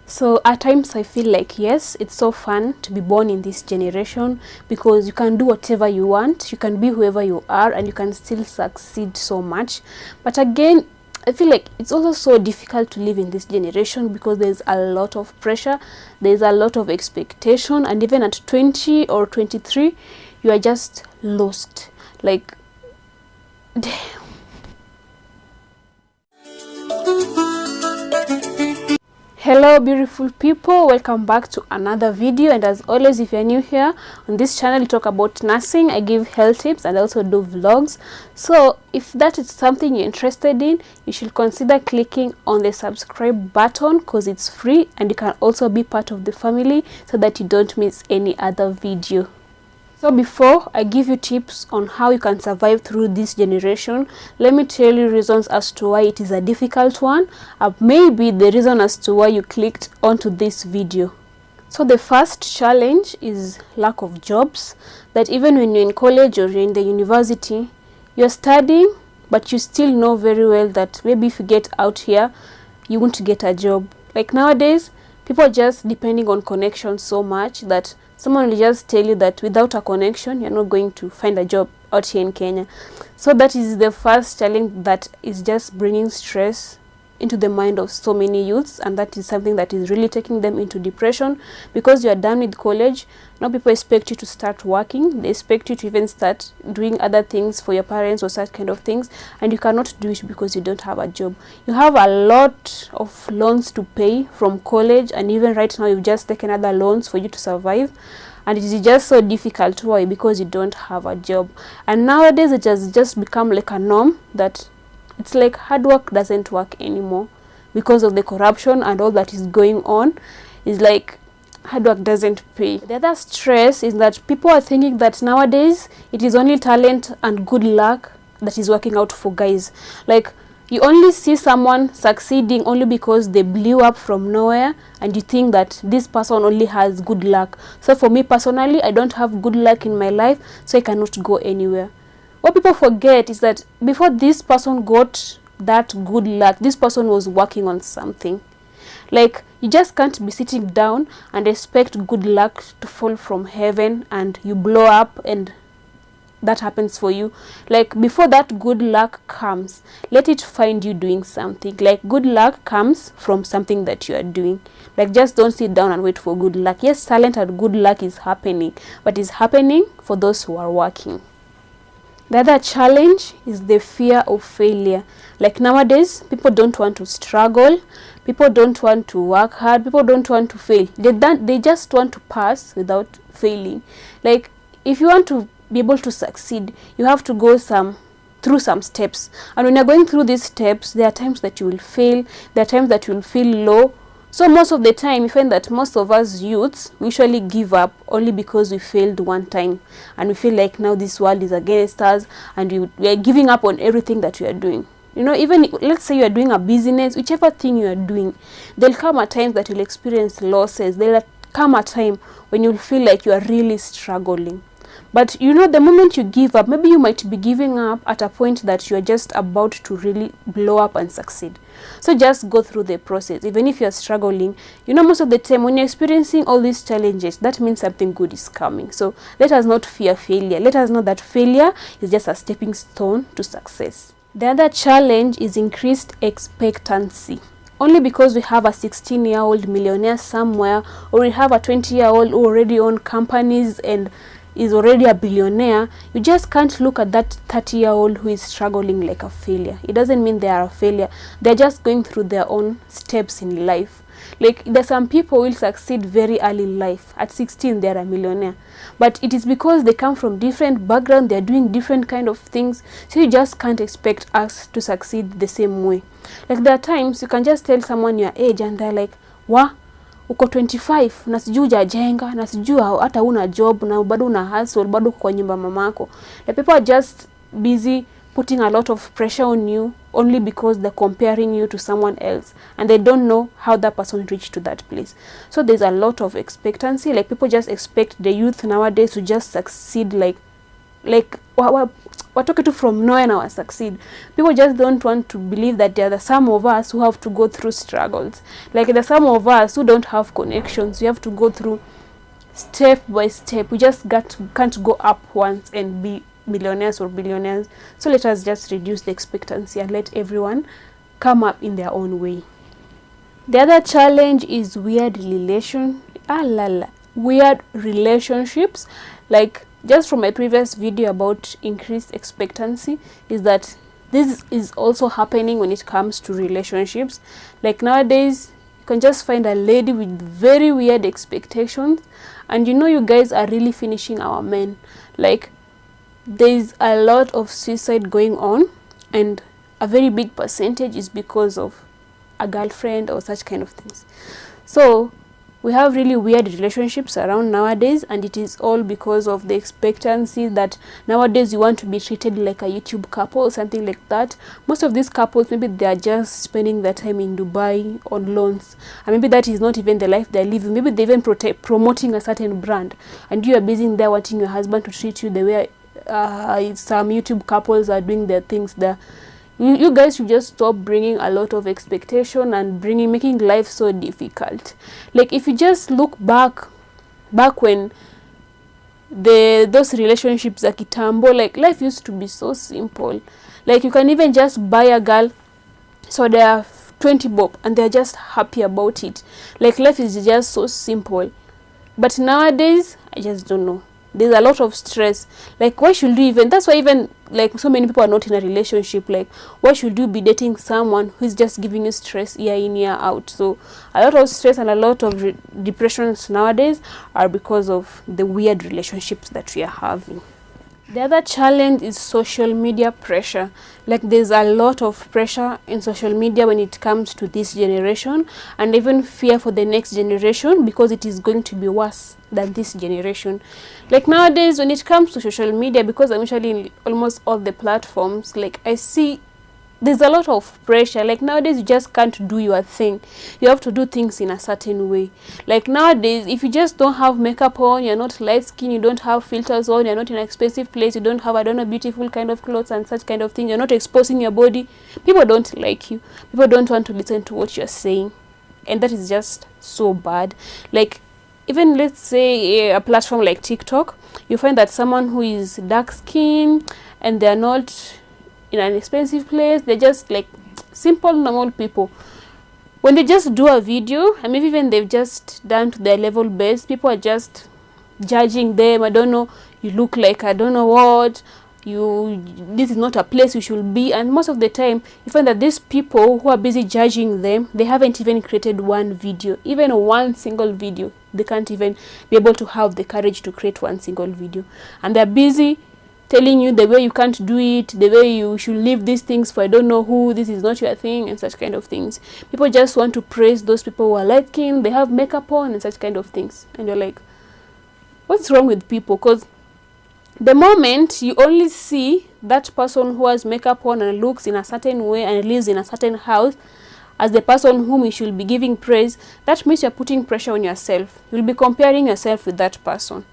So at times I feel like, yes, it's so fun to be born in this generation because you can do whatever you want, you can be whoever you are, and you can still succeed so much. But again, I feel like it's also so difficult to live in this generation because there's a lot of pressure, there's a lot of expectation, and even at 20 or 23, you are just lost. Like, damn. Hello beautiful people, welcome back to another video. And as always, if you're new here on this channel, we talk about nursing. I give health tips and also do vlogs. So if that is something you're interested in, you should consider clicking on the subscribe button because it's free, and you can also be part of the family so that you don't miss any other video. So before I give you tips on how you can survive through this generation, let me tell you reasons as to why it is a difficult one, or maybe the reason as to why you clicked onto this video. So the first challenge is lack of jobs, that even when you're in college or you're in the university, you're studying, but you still know very well that maybe if you get out here, you won't get a job. Like nowadays, people are just depending on connections so much that someone will just tell you that without a connection, you're not going to find a job out here in Kenya. So that is the first challenge that is just bringing stress into the mind of so many youths, and that is something that is really taking them into depression because you are done with college. Now people expect you to start working, they expect you to even start doing other things for your parents or such kind of things, and you cannot do it because you don't have a job. You have a lot of loans to pay from college, and even right now you've just taken other loans for you to survive, and it is just so difficult. Why? Because you don't have a job. And nowadays it has just become like a norm that it's like hard work doesn't work anymore because of the corruption and all that is going on. It's like hard work doesn't pay. The other stress is that people are thinking that nowadays it is only talent and good luck that is working out for guys. Like you only see someone succeeding only because they blew up from nowhere, and you think that this person only has good luck. So for me personally, I don't have good luck in my life, so I cannot go anywhere. What people forget is that before this person got that good luck, this person was working on something. Like, you just can't be sitting down and expect good luck to fall from heaven and you blow up and that happens for you. Like, before that good luck comes, let it find you doing something. Like, good luck comes from something that you are doing. Like, just don't sit down and wait for good luck. Yes, talent and good luck is happening, but it's happening for those who are working. The other challenge is the fear of failure. Like nowadays, people don't want to struggle, people don't want to work hard, people don't want to fail. They just want to pass without failing. Like if you want to be able to succeed, you have to go through some steps. And when you're going through these steps, there are times that you will fail, there are times that you will feel low. So most of the time, you find that most of us youths usually give up only because we failed one time. And we feel like now this world is against us, and we are giving up on everything that we are doing. You know, even let's say you are doing a business, whichever thing you are doing, there'll come a time that you'll experience losses. There'll come a time when you'll feel like you are really struggling. But you know, the moment you give up, maybe you might be giving up at a point that you are just about to really blow up and succeed. So just go through the process. Even if you're struggling, you know, most of the time when you're experiencing all these challenges, that means something good is coming. So let us not fear failure. Let us know that failure is just a stepping stone to success. The other challenge is increased expectancy. Only because we have a 16-year-old millionaire somewhere, or we have a 20-year-old who already owns companies and is already a billionaire, you just can't look at that 30-year-old who is struggling like a failure. It doesn't mean they are a failure. They're just going through their own steps in life. Like there's some people who will succeed very early in life. At 16, they're a millionaire. But it is because they come from different backgrounds, they're doing different kind of things. So you just can't expect us to succeed the same way. Like there are times you can just tell someone your age and they're like, "Wa, uko 25 na sijui hujajenga na sijui hata una job na bado una hustle, bado uko kwa nyumba mamako." The people are just busy putting a lot of pressure on you only because they're comparing you to someone else, and they don't know how that person reached to that place. So there's a lot of expectancy. Like people just expect the youth nowadays to just succeed like like watoke tu from nowhere na succeed. People just don't want to believe that there are some of us who have to go through struggles. Like there are some of us who don't have connections. You have to go through step by step. We just can't go up once and be millionaires or billionaires. So let us just reduce the expectancy and let everyone come up in their own way. The other challenge is weird relationships. Like just from my previous video about increased expectancy, is that this is also happening when it comes to relationships. Like nowadays you can just find a lady with very weird expectations, and you know, you guys are really finishing our men. Like there's a lot of suicide going on, and a very big percentage is because of a girlfriend or such kind of things. So we have really weird relationships around nowadays, and it is all because of the expectancy that nowadays you want to be treated like a YouTube couple or something like that. Most of these couples, maybe they are just spending their time in Dubai on loans, and maybe that is not even the life they're living. Maybe they're even promoting a certain brand, and you are busy in there wanting your husband to treat you the way some YouTube couples are doing their things there. You guys should just stop bringing a lot of expectation and making life so difficult. Like if you just look back when those relationships are kitambo, like life used to be so simple. Like you can even just buy a girl, so they are 20 bob and they're just happy about it. Like life is just so simple. But nowadays I just don't know. There's a lot of stress. Like why should you even, that's why even like so many people are not in a relationship. Like why should you be dating someone who's just giving you stress year in year out? So a lot of stress and a lot of depressions nowadays are because of the weird relationships that we are having. The other challenge is social media pressure. Like there's a lot of pressure in social media when it comes to this generation, and even fear for the next generation because it is going to be worse than this generation. Like nowadays when it comes to social media, because I'm usually in almost all the platforms, like I see there's a lot of pressure. Like nowadays you just can't do your thing. You have to do things in a certain way. Like nowadays if you just don't have makeup on, you're not light skin, you don't have filters on, you're not in an expensive place, you don't have, I don't know, beautiful kind of clothes and such kind of thing, you're not exposing your body, people don't like you. People don't want to listen to what you're saying, and that is just so bad. Like even let's say a platform like TikTok, you find that someone who is dark skinned and they're not in an expensive place, they're just like simple normal people, when they just do a video, and maybe even they've just done to their level best, people are just judging them. I don't know, you look like I don't know what, this is not a place you should be. And most of the time you find that these people who are busy judging them, they haven't even created one video, even one single video. They can't even be able to have the courage to create one single video, and they're busy telling you the way you can't do it, the way you should leave these things for I don't know who, this is not your thing, and such kind of things. People just want to praise those people who are light skinned, they have makeup on and such kind of things, and you're like, what's wrong with people? Because the moment you only see that person who has makeup on and looks in a certain way and lives in a certain house as the person whom you should be giving praise, that means you're putting pressure on yourself. You'll be comparing yourself with that person.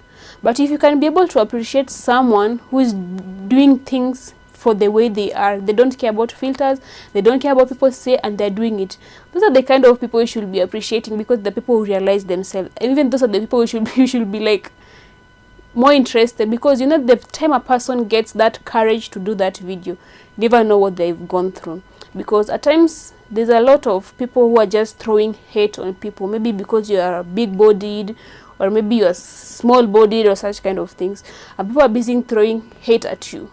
But if you can be able to appreciate someone who is doing things for the way they are, they don't care about filters, they don't care about people say, and they're doing it, those are the kind of people you should be appreciating, because the people who realize themselves. And even those are the people you should be like more interested, because you know, the time a person gets that courage to do that video, you never know what they've gone through. Because at times there's a lot of people who are just throwing hate on people, maybe because you are big bodied, or maybe you're small bodied, or such kind of things, and people are busy throwing hate at you,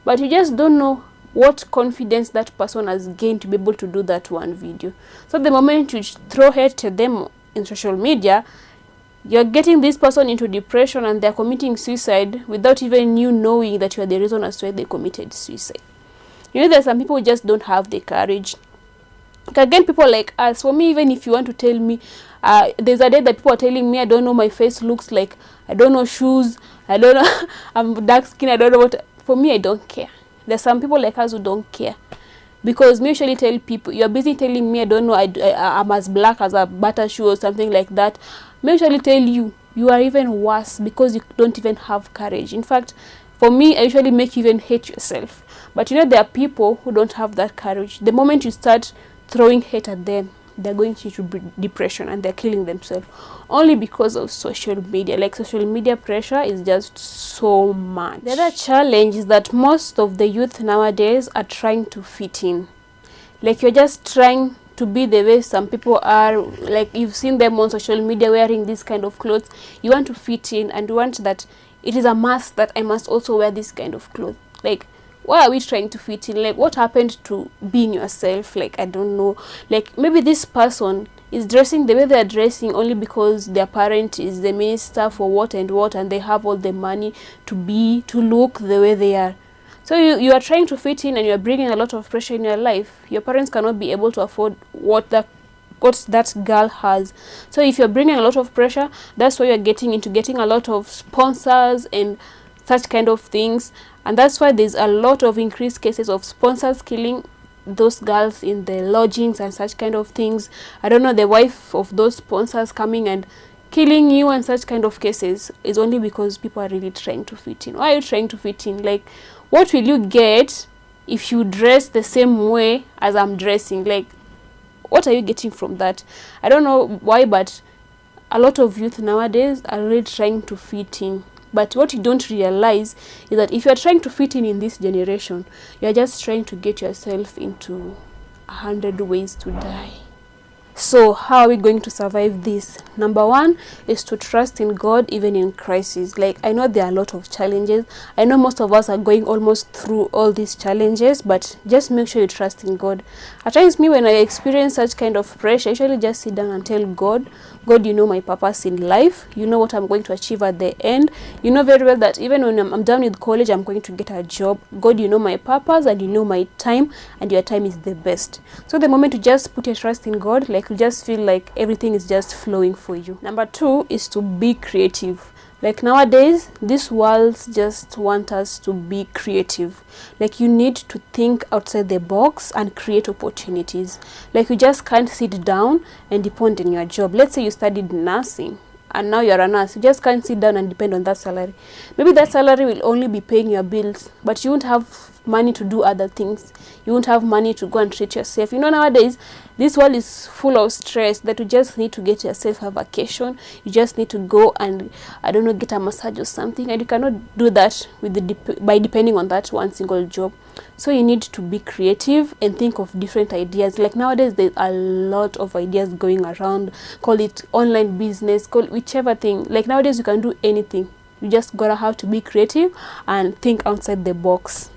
but you just don't know what confidence that person has gained to be able to do that one video. So the moment you throw hate to them in social media, you're getting this person into depression, and they're committing suicide without even you knowing that you are the reason as to why they committed suicide. You know, there's some people who just don't have the courage. Again, people like us, for me, even if you want to tell me, there's a day that people are telling me, I don't know, my face looks like, I don't know, shoes, I don't know, I'm dark skin, I don't know what. For me, I don't care. There's some people like us who don't care. Because me usually tell people, you're busy telling me, I don't know, I'm as black as a butter shoe or something like that. Me usually tell you, you are even worse, because you don't even have courage. In fact, For me, I usually make you even hate yourself. But you know, there are people who don't have that courage. The moment you start throwing hate at them, they're going into depression and they're killing themselves, only because of social media. Like, social media pressure is just so much. The other challenge is that most of the youth nowadays are trying to fit in. Like, you're just trying to be the way some people are. Like, you've seen them on social media wearing this kind of clothes. You want to fit in, and you want that it is a must that I must also wear this kind of clothes. Like, why are we trying to fit in? Like, what happened to being yourself? Like, I don't know. Like, maybe this person is dressing the way they're dressing only because their parent is the minister for what and what, and they have all the money to look the way they are. So you are trying to fit in, and you are bringing a lot of pressure in your life. Your parents cannot be able to afford what that girl has. So if you're bringing a lot of pressure, that's why you're getting a lot of sponsors and such kind of things. And that's why there's a lot of increased cases of sponsors killing those girls in the lodgings and such kind of things. I don't know, the wife of those sponsors coming and killing you, and such kind of cases is only because people are really trying to fit in. Why are you trying to fit in? Like, what will you get if you dress the same way as I'm dressing? Like, what are you getting from that? I don't know why, but a lot of youth nowadays are really trying to fit in. But what you don't realize is that if you're trying to fit in this generation, you're just trying to get yourself into 100 ways to die. So how are we going to survive this? Number one is to trust in God even in crisis. Like, I know there are a lot of challenges. I know most of us are going almost through all these challenges, but just make sure you trust in God. At times, me, when I experience such kind of pressure, I usually just sit down and tell God, God, you know my purpose in life. You know what I'm going to achieve at the end. You know very well that even when I'm done with college, I'm going to get a job. God, you know my purpose, and you know my time, and your time is the best. So the moment you just put your trust in God, like, you just feel like everything is just flowing for you. Number two is to be creative. Like, nowadays, this world just want us to be creative. Like, you need to think outside the box and create opportunities. Like, you just can't sit down and depend on your job. Let's say you studied nursing and now you're a nurse. You just can't sit down and depend on that salary. Maybe that salary will only be paying your bills, but you won't have money to do other things. You won't have money to go and treat yourself. You know, nowadays, this world is full of stress that you just need to get yourself a vacation. You just need to go and, I don't know, get a massage or something. And you cannot do that with by depending on that one single job. So you need to be creative and think of different ideas. Like, nowadays, there's a lot of ideas going around. Call it online business, call it whichever thing. Like, nowadays, you can do anything. You just gotta have to be creative and think outside the box.